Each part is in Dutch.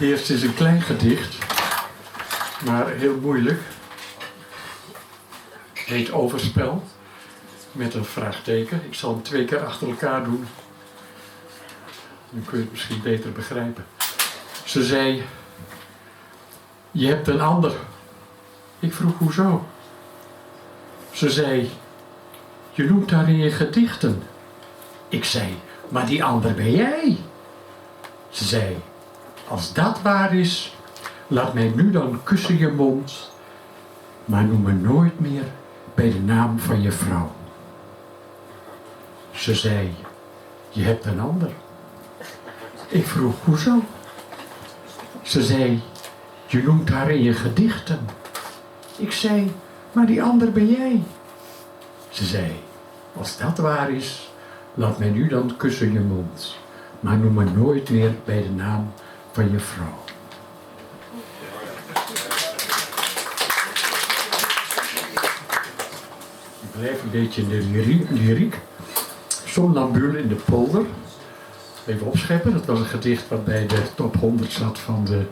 Eerst is een klein gedicht, maar heel moeilijk. Het heet Overspel, met een vraagteken. Ik zal hem 2 keer achter elkaar doen. Dan kun je het misschien beter begrijpen. Ze zei, je hebt een ander. Ik vroeg, hoezo? Ze zei, je noemt haar in je gedichten. Ik zei, maar die ander ben jij. Ze zei, als dat waar is, laat mij nu dan kussen je mond, maar noem me nooit meer bij de naam van je vrouw. Ze zei, je hebt een ander. Ik vroeg, hoezo? Ze zei, je noemt haar in je gedichten. Ik zei, maar die ander ben jij. Ze zei, als dat waar is, laat mij nu dan kussen je mond, maar noem me nooit meer bij de naam van je vrouw. Ik blijf een beetje in de lyriek. Somnambule in de polder. Even opscheppen, dat was een gedicht wat bij de top 100 zat van de,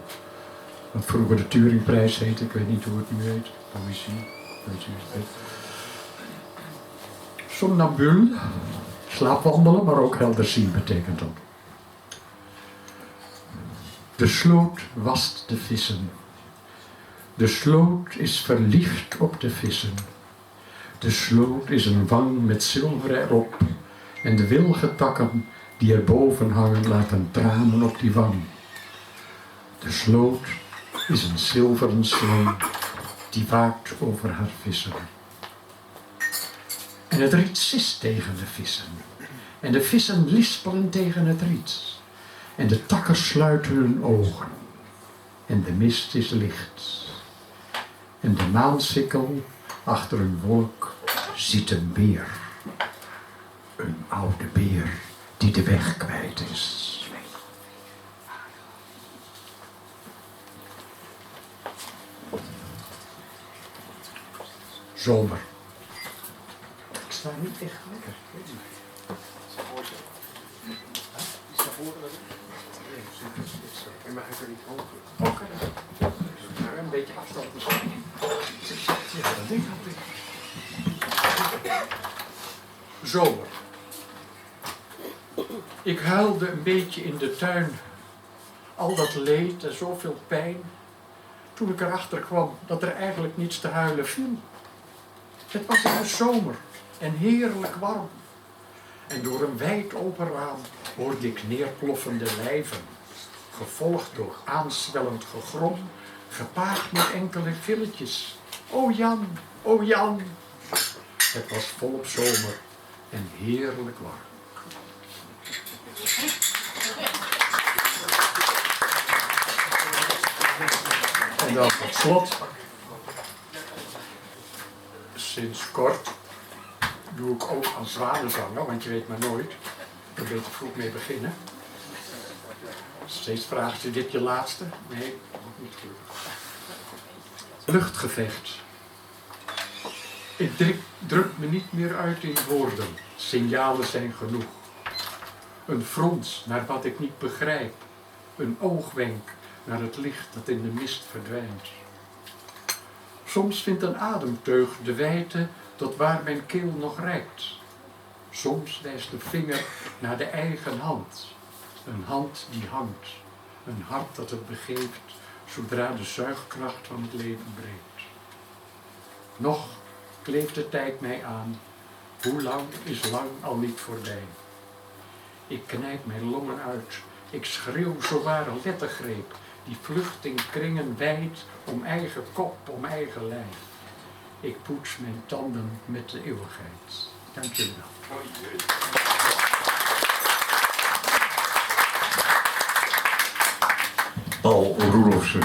wat vroeger de Turingprijs heette, ik weet niet hoe het nu heet, poëzie, weet je het. Somnambule, slaapwandelen, maar ook helder zien betekent dat. De sloot wast de vissen. De sloot is verliefd op de vissen. De sloot is een wang met zilver erop en de wilge takken die erboven hangen laten tranen op die wang. De sloot is een zilveren slang die waakt over haar vissen. En het riet sist tegen de vissen. En de vissen lispelen tegen het riet. En de takken sluiten hun ogen. En de mist is licht. En de maansikkel achter een wolk ziet een beer. Een oude beer die de weg kwijt is. Zomer. Ik sta niet echt lekker. Mag ik er niet hoger? Oké. Maar een beetje afstand misschien. Ja, dat denk ik. Zomer. Ik huilde een beetje in de tuin. Al dat leed en zoveel pijn. Toen ik erachter kwam dat er eigenlijk niets te huilen viel. Het was in de zomer en heerlijk warm. En door een wijd open raam hoorde ik neerploffende lijven. Gevolgd door aanswellend gegrom, gepaard met enkele villetjes. O Jan, o Jan. Het was volop zomer en heerlijk warm. En dan tot slot, sinds kort doe ik ook aan zwanenzangen, want je weet maar nooit. Daar ben je te vroeg mee beginnen. Steeds vraagt je dit je laatste? Nee, ook niet goed. Luchtgevecht. Ik druk me niet meer uit in woorden. Signalen zijn genoeg. Een frons naar wat ik niet begrijp. Een oogwenk naar het licht dat in de mist verdwijnt. Soms vindt een ademteug de wijdte tot waar mijn keel nog reikt. Soms wijst de vinger naar de eigen hand. Een hand die hangt. Een hart dat het begeeft zodra de zuigkracht van het leven breekt. Nog kleeft de tijd mij aan. Hoe lang is lang al niet voorbij? Ik knijp mijn longen uit. Ik schreeuw zowaar een lettergreep. Die vlucht in kringen wijd om eigen kop, om eigen lijf. Ik poets mijn tanden met de eeuwigheid. Dank jullie wel. Paul Roelofsen.